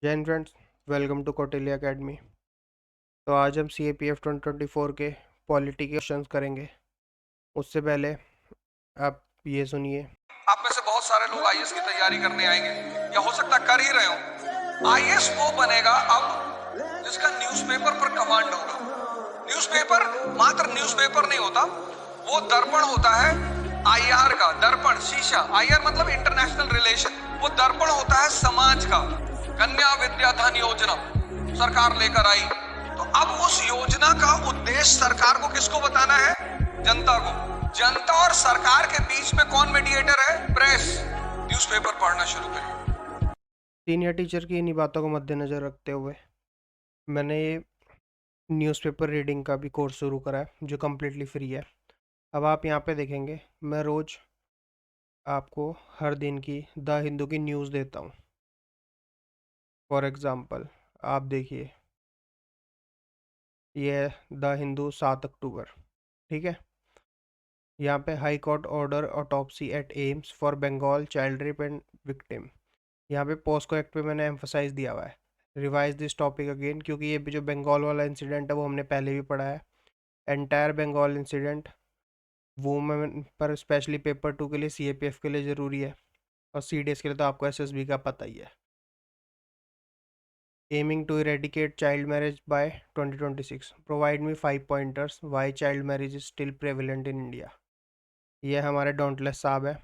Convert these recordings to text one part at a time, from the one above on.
जय हिंद friends. Welcome to Kautilya academy. तो आज हम सी ए पी एफ 2024 के पॉलिटी के क्वेश्चंस करेंगे। उससे पहले आप ये सुनिए। आप में से बहुत सारे लोग आईएएस की तैयारी करने आएंगे या हो सकता कर ही रहे हो। आईएएस वो बनेगा अब जिसका न्यूज़पेपर पर कमांड होगा। न्यूज़पेपर मात्र न्यूज़पेपर नहीं होता, वो दर्पण होता है आईआर का। दर्पण शीशा, आईआर मतलब इंटरनेशनल रिलेशन। वो दर्पण होता है समाज का। कन्या विद्या धन योजना सरकार लेकर आई, तो अब उस योजना का उद्देश्य सरकार को किसको बताना है? जनता को। जनता और सरकार के बीच में कौन मीडिएटर है? प्रेस। न्यूज़पेपर पढ़ना शुरू करिए। सीनियर टीचर की इन्हीं बातों को मद्देनज़र रखते हुए मैंने ये न्यूज़पेपर रीडिंग का भी कोर्स शुरू करा है, जो कम्प्लीटली फ्री है। अब आप यहाँ पे देखेंगे, मैं रोज़ आपको हर दिन की द हिंदू की न्यूज़ देता हूँ। फॉर एग्ज़ाम्पल आप देखिए, ये है द हिंदू 7 अक्टूबर, ठीक है। यहाँ पे high court order autopsy at AIIMS for Bengal child rape and victim. यहाँ पे पोस्को एक्ट पे मैंने एम्फोसाइज दिया हुआ है, रिवाइज दिस टॉपिक अगेन, क्योंकि ये जो बंगाल वाला इंसिडेंट है वो हमने पहले भी पढ़ा है। एंटायर बंगाल इंसिडेंट वुमेन पर स्पेशली पेपर 2 के लिए CAPF के लिए ज़रूरी है, और CDS के लिए तो आपको SSB का पता ही है। Aiming to eradicate child marriage by 2026, provide me 5 pointers why child marriage is still prevalent in India. ये हमारे डोंटलेस साहब है,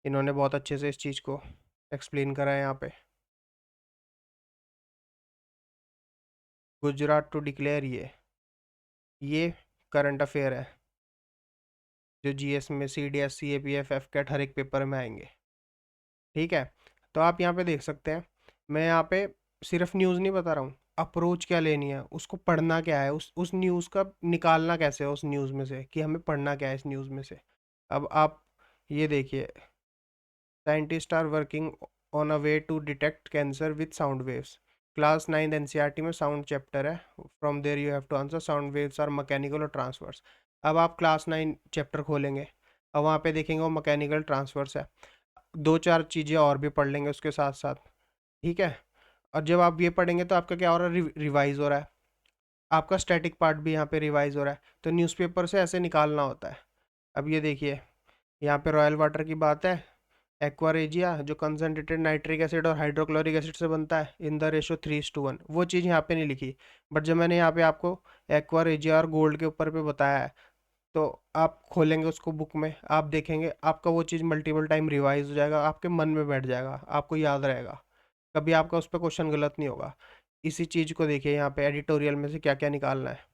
इन्होंने बहुत अच्छे से इस चीज़ को एक्सप्लेन करा है यहाँ पे। गुजरात टू डिक्लेयर, ये करंट अफेयर है जो GS में CDS CAPF FCAT हर एक पेपर में आएंगे, ठीक है। तो आप यहाँ पे देख सकते हैं, मैं यहाँ पे सिर्फ न्यूज़ नहीं बता रहा हूँ, अप्रोच क्या लेनी है, उसको पढ़ना क्या है, उस न्यूज़ का निकालना कैसे है उस न्यूज़ में से, कि हमें पढ़ना क्या है इस न्यूज़ में से। अब आप ये देखिए, scientist are working on a way to detect cancer with sound waves. Class 9 NCERT में साउंड चैप्टर है, from there you have to answer sound waves are mechanical और ट्रांसवर्स। अब आप क्लास 9 चैप्टर खोलेंगे, अब वहाँ पे देखेंगे वो मैकेनिकल ट्रांसवर्स है, दो चार चीज़ें और भी पढ़ लेंगे उसके साथ साथ, ठीक है। और जब आप ये पढ़ेंगे तो आपका क्या हो रहा है, रिवाइज हो रहा है, आपका स्टैटिक पार्ट भी यहाँ पे रिवाइज हो रहा है। तो न्यूज़पेपर से ऐसे निकालना होता है। अब ये देखिए, यहाँ पे रॉयल वाटर की बात है, एक्वारेजिया जो कंसनट्रेटेड नाइट्रिक एसिड और हाइड्रोक्लोरिक एसिड से बनता है इन द रेशो 3:1, वो चीज़ यहाँ पे नहीं लिखी। बट जब मैंने यहाँ पे आपको एक्वारेजिया और गोल्ड के ऊपर पे बताया है, तो आप खोलेंगे उसको बुक में, आप देखेंगे आपका वो चीज़ मल्टीपल टाइम रिवाइज हो जाएगा, आपके मन में बैठ जाएगा, आपको याद रहेगा, कभी आपका उस पर क्वेश्चन गलत नहीं होगा। इसी चीज़ को देखिए, यहाँ पे एडिटोरियल में से क्या क्या निकालना है।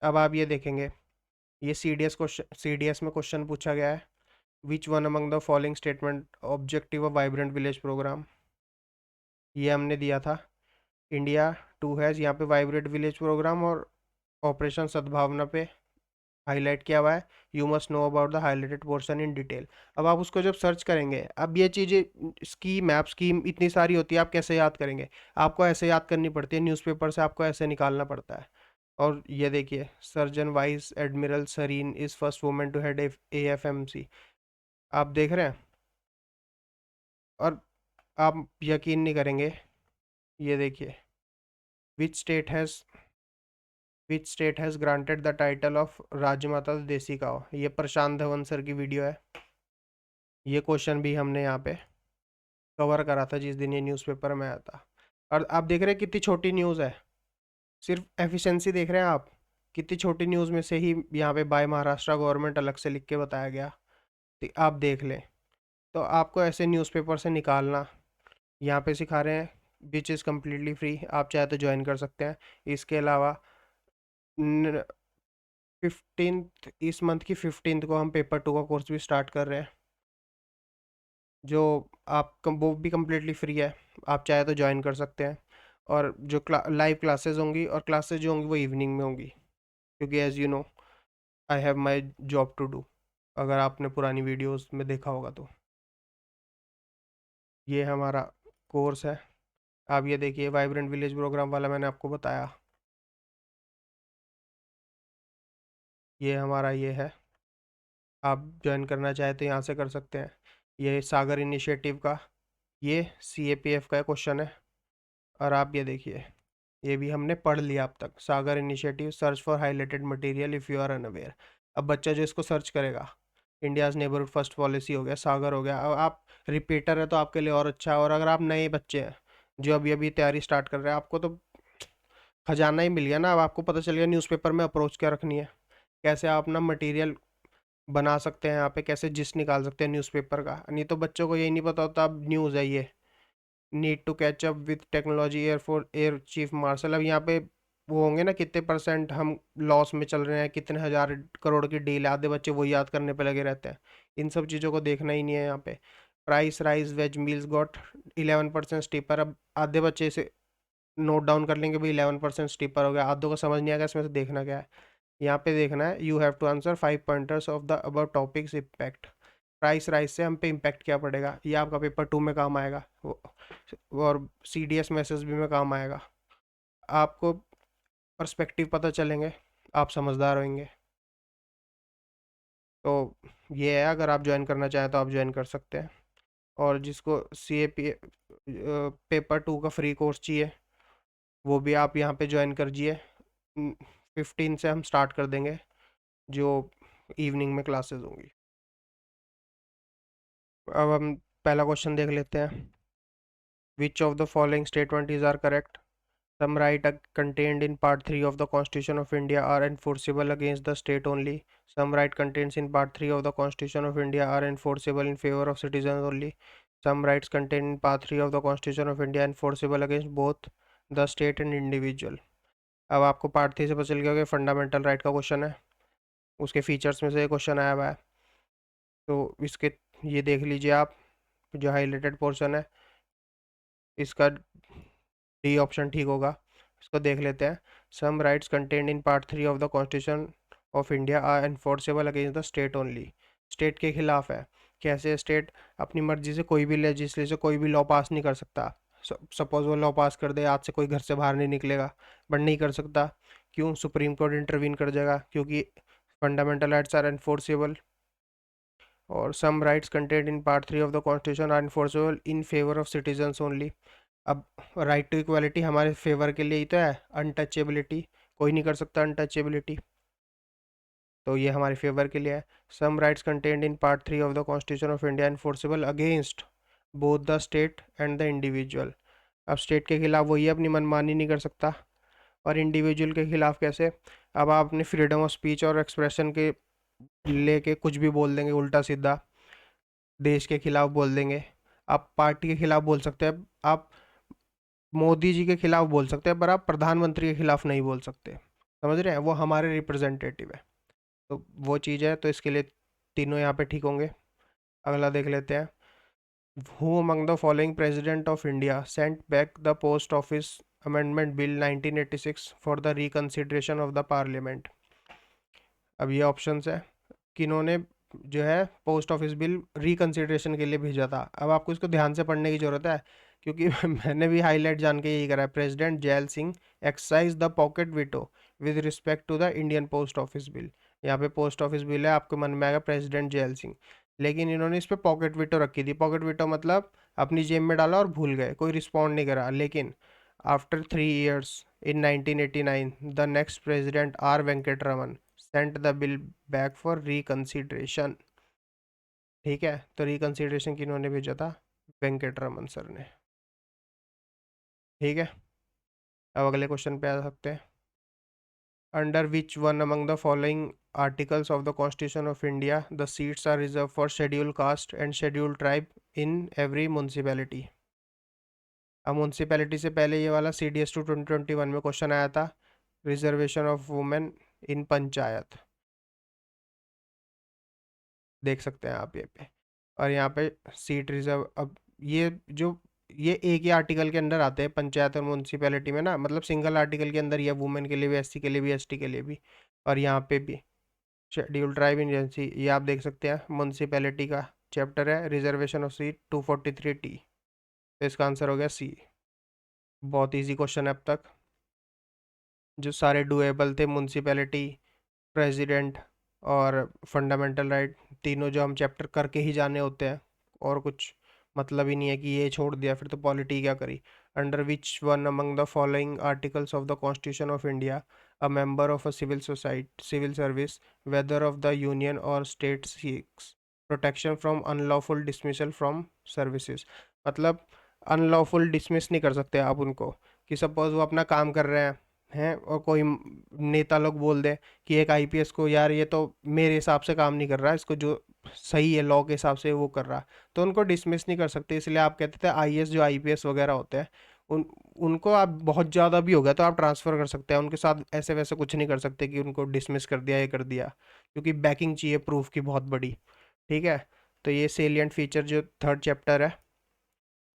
अब आप ये देखेंगे, ये CDS में क्वेश्चन पूछा गया है, which one among the following statement objective of vibrant village program, ये हमने दिया था। इंडिया 2 हैज़ यहाँ पे वाइब्रेंट विलेज प्रोग्राम और ऑपरेशन सद्भावना पे हाईलाइट किया हुआ है। You must know about the highlighted portion in detail. अब आप उसको जब सर्च करेंगे, अब ये चीज़ें स्कीम मैप स्कीम इतनी सारी होती है, आप कैसे याद करेंगे? आपको ऐसे याद करनी पड़ती है, न्यूज़पेपर से आपको ऐसे निकालना पड़ता है। और ये देखिए, surgeon vice admiral Sarin is first women to head AFMC, आप देख रहे हैं। और आप यकीन नहीं करेंगे, ये देखिए, which state has which state has granted the title of Rajmata desi cow, ये प्रशांत धवन सर की वीडियो है। ये क्वेश्चन भी हमने यहाँ पे कवर करा था जिस दिन ये न्यूज़पेपर में आया था। और आप देख रहे हैं कितनी छोटी न्यूज़ है, सिर्फ एफिशिएंसी देख रहे हैं आप, कितनी छोटी न्यूज़ में से ही यहाँ पे बाय महाराष्ट्र गवर्नमेंट अलग से लिख के बताया गया। तो आप देख लें, तो आपको ऐसे न्यूज़पेपर से निकालना यहाँ पे सिखा रहे हैं, विच इज़ कम्प्लीटली फ्री, आप चाहे तो ज्वाइन कर सकते हैं। इसके अलावा 15th, इस मंथ की 15th को हम पेपर 2 का कोर्स भी स्टार्ट कर रहे हैं, जो वो भी कम्प्लीटली फ्री है, आप चाहे तो ज्वाइन कर सकते हैं। और जो लाइव क्लासेस होंगी, और क्लासेस जो होंगी वो इवनिंग में होंगी, क्योंकि as you know I have my job to do, अगर आपने पुरानी वीडियोस में देखा होगा तो। ये हमारा कोर्स है। आप ये देखिए, वाइब्रेंट विलेज प्रोग्राम वाला मैंने आपको बताया, ये हमारा ये है, आप ज्वाइन करना चाहे तो यहाँ से कर सकते हैं। ये सागर इनिशिएटिव का ये CAPF का क्वेश्चन है। और आप ये देखिए, ये भी हमने पढ़ लिया अब तक। Sagar initiative search for highlighted material if you are unaware. अब बच्चा जो इसको सर्च करेगा, इंडियाज़ नेबरहुड फर्स्ट पॉलिसी हो गया, सागर हो गया। अब आप रिपीटर है तो आपके लिए और अच्छा है। और अगर आप नए बच्चे हैं जो अभी अभी तैयारी स्टार्ट कर रहे हैं, आपको तो खजाना ही मिल गया ना। अब आपको पता चल गया न्यूज़पेपर में अप्रोच क्या रखनी है, कैसे आप अपना मटेरियल बना सकते हैं, यहाँ पे कैसे जिस निकाल सकते हैं न्यूज़पेपर का। नहीं तो बच्चों को यही नहीं पता होता। अब न्यूज़ है ये, need to catch up with technology air chief marshal. अब यहाँ पे वो होंगे ना, कितने % हम लॉस में चल रहे हैं, कितने हजार करोड़ की डील है, आधे बच्चे वो याद करने पे लगे रहते हैं। इन सब चीज़ों को देखना ही नहीं है यहाँ पे। Price rise veg meals got 11% steeper. अब आधे बच्चे इसे नोट डाउन कर लेंगे, भाई 11% स्टीपर हो गया। आधों को समझ नहीं आएगा इसमें से देखना क्या है। यहाँ पे देखना है, you have to answer 5 pointers of the above topics impact. Price rise से हम पे इम्पैक्ट क्या पड़ेगा, ये आपका पेपर 2 में काम आएगा। और CDS में SSB में काम आएगा। आपको पर्सपेक्टिव पता चलेंगे, आप समझदार होंगे। तो ये है, अगर आप ज्वाइन करना चाहें तो आप ज्वाइन कर सकते हैं। और जिसको CAP पेपर 2 का फ्री कोर्स चाहिए, वो भी आप यहाँ पे ज्वाइन कर जिए। 15 से हम स्टार्ट कर देंगे, जो इवनिंग में क्लासेस होंगी। अब हम पहला क्वेश्चन देख लेते हैं। Which of the following statement are correct? Some rights contained in Part 3 of the Constitution of India are enforceable against the state only. Some rights contained in Part 3 of the Constitution of India are enforceable in favor of citizens only. Some rights contained in Part 3 of the Constitution of India are enforceable against both the state and individual. अब आपको part 3 से पता चल गया कि fundamental right का question है, उसके फीचर्स में से एक क्वेश्चन आया हुआ है। तो इसके ये देख लीजिए आप, जो हाईलाइटेड पोर्शन है इसका डी ऑप्शन ठीक होगा। इसको देख लेते हैं। Some rights contained in part 3 of the constitution of India are enforceable against the state only. State के खिलाफ है। कैसे? स्टेट अपनी मर्जी से कोई भी लेजिस्लेचर कोई भी लॉ पास नहीं कर सकता। सपोज वो लॉ पास कर दे, आज से कोई घर से बाहर नहीं निकलेगा, बट नहीं कर सकता। क्यों? सुप्रीम कोर्ट इंटरवीन कर जाएगा, क्योंकि फंडामेंटल राइट्स आर एनफोर्सेबल। और some rights contained in part 3 of the constitution are enforceable in favour of citizens only. अब राइट टू इक्वालिटी हमारे फेवर के लिए ही तो है। अनटचेबिलिटी कोई नहीं कर सकता, अनटचेबिलिटी तो ये हमारे फेवर के लिए है। Some rights contained in part 3 of the constitution of India enforceable against both the state and the individual. अब स्टेट के खिलाफ वही अपनी मनमानी नहीं कर सकता, और इंडिविजुअल के खिलाफ कैसे? अब आप अपने फ्रीडम ऑफ स्पीच और एक्सप्रेशन के लेके कुछ भी बोल देंगे, उल्टा सीधा देश के खिलाफ बोल देंगे। आप पार्टी के खिलाफ बोल सकते हैं, आप मोदी जी के खिलाफ बोल सकते हैं, पर आप प्रधानमंत्री के खिलाफ नहीं बोल सकते। समझ रहे हैं? वो हमारे रिप्रेजेंटेटिव है, तो वो चीज़ है। तो इसके लिए तीनों यहाँ पे ठीक होंगे। अगला देख लेते हैं। Who among the following president of India Saint back the post office amendment bill 1986 for the reconsideration of the parliament? अब ये ऑप्शंस है, किन्होंने जो है पोस्ट ऑफिस बिल रिकंसिडरेशन के लिए भेजा था। अब आपको इसको ध्यान से पढ़ने की ज़रूरत है, क्योंकि मैंने भी हाईलाइट जान के यही करा है। President Zail Singh exercise the pocket veto with respect to the Indian post office bill. यहाँ पे पोस्ट ऑफिस बिल है, आपके मन में आएगा प्रेसिडेंट जैल सिंह, लेकिन इन्होंने इस पर पॉकेट विटो रखी थी। पॉकेट विटो मतलब अपनी जेब में डाला और भूल गए, कोई रिस्पॉन्ड नहीं करा। लेकिन after 3 years in 1989 the next president R Venkataraman sent the bill back for reconsideration. ठीक है, तो रिकंसिडरेशन किन्होंने भेजा था? वेंकट रमन सर ने। ठीक है, अब अगले क्वेश्चन पे आ सकते हैं। Under which one among the following articles of the constitution of India the seats are reserve for schedule caste and schedule tribe in every municipality? अब म्यूनसिपैलिटी से पहले ये वाला CDS 2 2021 में क्वेश्चन आया था, reservation of women in panchayat. देख सकते हैं आप ये पे, और यहाँ पे सीट रिजर्व। अब ये एक ही आर्टिकल के अंदर आते हैं, पंचायत और म्यूनसिपैलिटी में ना, मतलब सिंगल आर्टिकल के अंदर, ये वुमेन के लिए भी, SC के लिए भी, ST के लिए भी। और यहाँ पे भी शेड्यूल ट्राइब एजेंसी, ये आप देख सकते हैं म्यूनसिपैलिटी का चैप्टर है, रिजर्वेशन ऑफ सीट 243T। तो इसका आंसर हो गया C। बहुत ईजी क्वेश्चन है अब तक, जो सारे डुएबल थे। म्यूनसिपैलिटी, प्रेसिडेंट और फंडामेंटल राइट, तीनों जो हम चैप्टर करके ही जाने होते हैं, और कुछ मतलब ही नहीं है कि ये छोड़ दिया फिर तो पॉलिटी क्या करी। Under which one among the following articles of the constitution of India a member of a civil society civil service whether of the union और state seeks protection from unlawful dismissal from services. मतलब unlawful dismiss नहीं कर सकते आप उनको, कि suppose वो अपना काम कर रहे हैं और कोई नेता लोग बोल दे कि एक आईपीएस को, यार ये तो मेरे हिसाब से काम नहीं कर रहा, इसको जो सही है लॉ के हिसाब से वो कर रहा, तो उनको डिसमिस नहीं कर सकते। इसलिए आप कहते थे आईएएस जो आईपीएस वगैरह होते हैं उन उनको आप बहुत ज़्यादा भी हो गया तो आप ट्रांसफ़र कर सकते हैं, उनके साथ ऐसे वैसे कुछ नहीं कर सकते कि उनको डिसमिस कर दिया ये कर दिया, क्योंकि बैकिंग चाहिए प्रूफ की बहुत बड़ी। ठीक है, तो ये सेलिएंट फीचर जो थर्ड चैप्टर है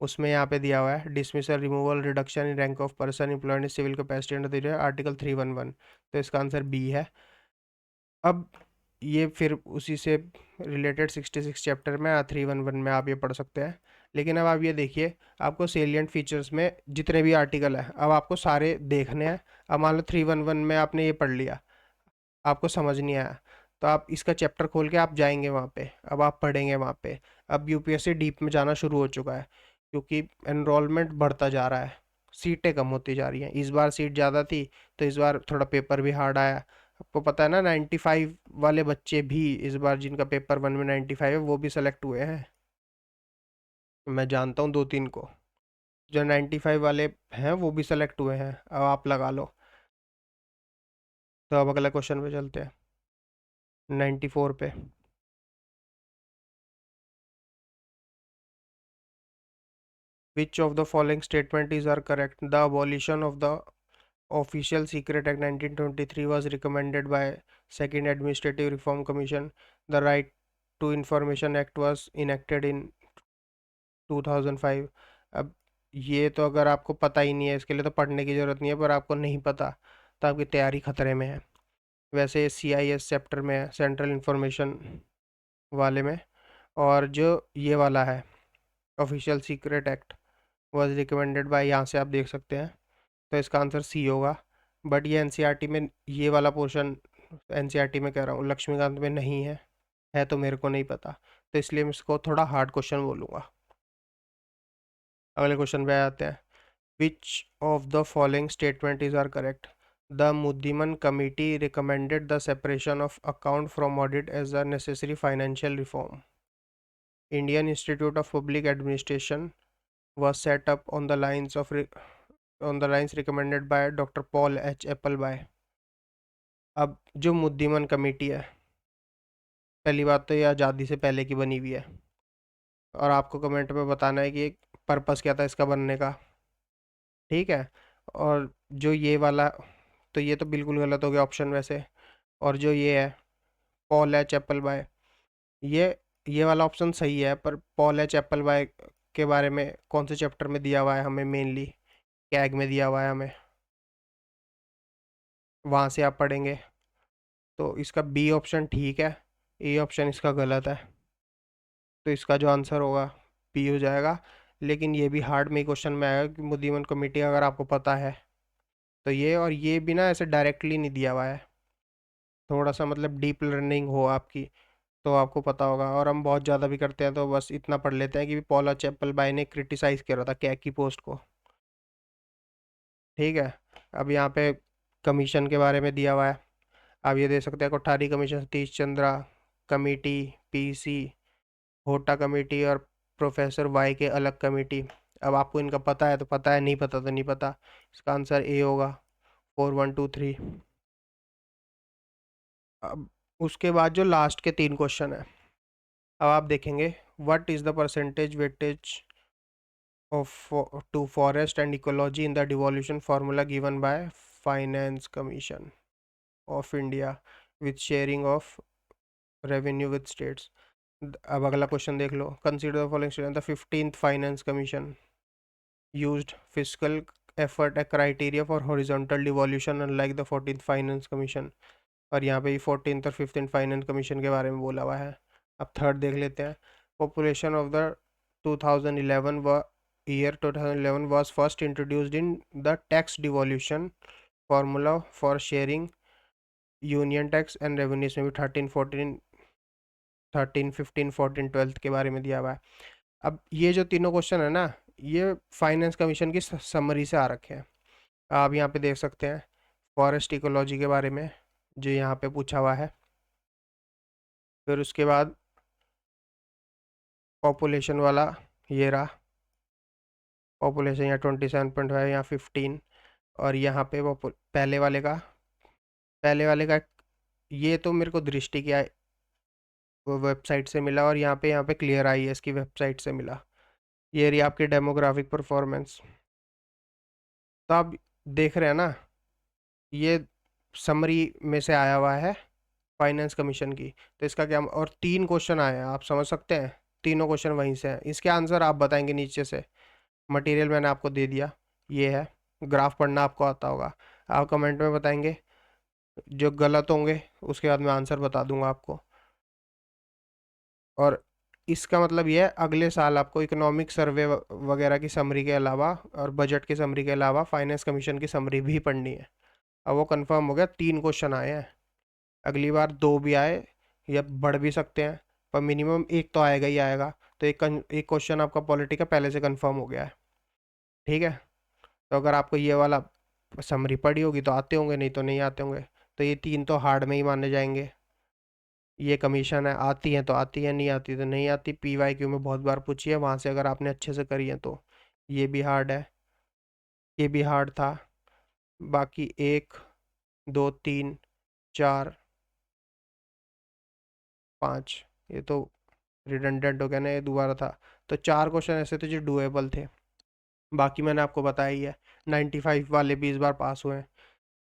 उसमें यहाँ पे दिया हुआ है, dismissal removal reduction in rank of person employed in civil capacity under the article 311, तो इसका आंसर बी है। अब ये फिर उसी से रिलेटेड 66 चैप्टर में 311 में आप ये पढ़ सकते हैं। लेकिन अब आप ये देखिए, आपको सेलिएंट फीचर्स में जितने भी आर्टिकल हैं अब आपको सारे देखने हैं। अब मान लो 311 में आपने ये पढ़ लिया, आपको समझ नहीं आया, तो आप इसका चैप्टर खोल के आप जाएंगे वहाँ पे, अब आप पढ़ेंगे वहाँ पे। अब यूपीएससी डीप में जाना शुरू हो चुका है, क्योंकि एनरोलमेंट बढ़ता जा रहा है, सीटें कम होती जा रही हैं। इस बार सीट ज़्यादा थी तो इस बार थोड़ा पेपर भी हार्ड आया। आपको पता है ना 95 वाले बच्चे भी इस बार, जिनका पेपर 1 में 95 है, वो भी सेलेक्ट हुए हैं। मैं जानता हूँ 2-3 को, जो 95 वाले हैं वो भी सेलेक्ट हुए हैं। अब आप लगा लो। तो अब अगला क्वेश्चन पे चलते हैं, 94 पे। Which of the following statement is are correct? The abolition of the Official Secret Act 1923 was recommended by Second Administrative Reform Commission. The Right to Information Act was enacted in 2005. अब ये तो अगर आपको पता ही नहीं है, इसके लिए तो पढ़ने की ज़रूरत नहीं है, पर आपको नहीं पता तो आपकी तैयारी खतरे में है। वैसे CIS चैप्टर में है, सेंट्रल इंफॉर्मेशन वाले में। और जो ये वाला है official secret act was recommended by, यहाँ से आप देख सकते हैं, तो इसका आंसर सी होगा। बट ये एनसीईआरटी में, ये वाला पोर्शन एनसीईआरटी में कह रहा हूँ, लक्ष्मीकांत में नहीं है तो मेरे को नहीं पता, तो इसलिए मैं इसको थोड़ा हार्ड क्वेश्चन बोलूँगा। अगले क्वेश्चन पे आते हैं, which of the following statement is are correct? The Muddiman committee recommended the separation of account from audit as a necessary financial reform. Indian institute of public administration was set up on the lines of on the lines recommended by Dr. Paul H. Appleby। अब जो मुद्दीमन committee है, पहली बात तो ये आज़ादी से पहले की बनी हुई है, और आपको कमेंट में बताना है कि पर्पस क्या था इसका बनने का। ठीक है, और जो ये वाला, तो ये तो बिल्कुल गलत हो गया ऑप्शन वैसे। और जो ये है पॉल एच एप्पलबाय, ये ये वाला ऑप्शन सही है, पर पॉल एच एप्पलबाय के बारे में कौन से चैप्टर में दिया हुआ है हमें? मेनली कैग में दिया हुआ है हमें, वहाँ से आप पढ़ेंगे। तो इसका बी ऑप्शन ठीक है, ए ऑप्शन इसका गलत है, तो इसका जो आंसर होगा बी हो जाएगा। लेकिन ये भी हार्ड में क्वेश्चन में आएगा कि मुद्दीमन कमेटी अगर आपको पता है तो ये, और ये भी ना ऐसे डायरेक्टली नहीं दिया हुआ है, थोड़ा सा मतलब डीप लर्निंग हो आपकी तो आपको पता होगा। और हम बहुत ज़्यादा भी करते हैं तो बस इतना पढ़ लेते हैं कि पॉला चैपल बाय ने क्रिटिसाइज़ किया था कैग की पोस्ट को। ठीक है, अब यहाँ पे कमीशन के बारे में दिया हुआ है, आप ये दे सकते हैं Kothari commission, Satish Chandra committee, P C Hota committee और professor Y K Alagh committee. अब आपको इनका पता है तो पता है, नहीं पता तो नहीं पता। इसका आंसर ए होगा, 4123। अब उसके बाद जो लास्ट के 3 क्वेश्चन है, अब आप देखेंगे what is the percentage weightage of to forest and ecology in the devolution formula given by finance commission of India with sharing of revenue with states. अब अगला क्वेश्चन देख लो, consider the following statement, the 15th finance commission used fiscal effort a criteria for horizontal devolution unlike the 14th finance commission. और यहाँ पे 14th और 15th finance commission के बारे में बोला हुआ है। अब थर्ड देख लेते हैं, population of the 2011 year 2011 was first introduced in the tax devolution formula for sharing union tax and revenues में भी 13 14 13 15 14 12 के बारे में दिया हुआ है। अब ये जो तीनों क्वेश्चन है ना, ये फाइनेंस कमीशन की समरी से आ रखे हैं। आप यहाँ पे देख सकते हैं फॉरेस्ट इकोलॉजी के बारे में जो यहाँ पे पूछा हुआ है। फिर उसके बाद पॉपुलेशन वाला ये रहा, पॉपुलेशन यहाँ 27.5 या 15। और यहाँ पे पहले वाले का ये तो मेरे को दृष्टि की वो वेबसाइट से मिला, और यहाँ पे क्लियर आई है इसकी वेबसाइट से मिला। ये रही आपकी डेमोग्राफिक परफॉर्मेंस। तो आप देख रहे हैं ना, ये समरी में से आया हुआ है फाइनेंस कमीशन की। तो इसका क्या, और 3 क्वेश्चन आए हैं, आप समझ सकते हैं तीनों क्वेश्चन वहीं से हैं। इसके आंसर आप बताएंगे नीचे से। मटेरियल मैंने आपको दे दिया, ये है। ग्राफ पढ़ना आपको आता होगा, आप कमेंट में बताएंगे। जो गलत होंगे उसके बाद मैं आंसर बता दूंगा आपको। और इसका मतलब ये है अगले साल आपको इकोनॉमिक सर्वे वगैरह की समरी के अलावा और बजट की समरी के अलावा फाइनेंस कमीशन की समरी भी पढ़नी है। अब वो कंफर्म हो गया, 3 क्वेश्चन आए हैं। अगली बार 2 भी आए या बढ़ भी सकते हैं, पर मिनिमम एक तो आएगा ही आएगा। तो एक क्वेश्चन आपका पॉलिटी का पहले से कंफर्म हो गया है। ठीक है, तो अगर आपको ये वाला समरी पड़ी होगी तो आते होंगे, नहीं तो नहीं आते होंगे। तो ये 3 तो हार्ड में ही माने जाएंगे। ये कमीशन है, आती है तो आती है, नहीं आती तो नहीं आती। PYQ में बहुत बार पूछी है, वहां से अगर आपने अच्छे से करी है तो। ये भी हार्ड है, ये भी हार्ड था। बाकी 1 2 3 4 5, ये तो रिडंडेंट हो गया ना, ये दोबारा था। तो 4 क्वेश्चन ऐसे थे जो डुएबल थे। बाकी मैंने आपको बताया ही है, 95 वाले भी इस बार पास हुए हैं।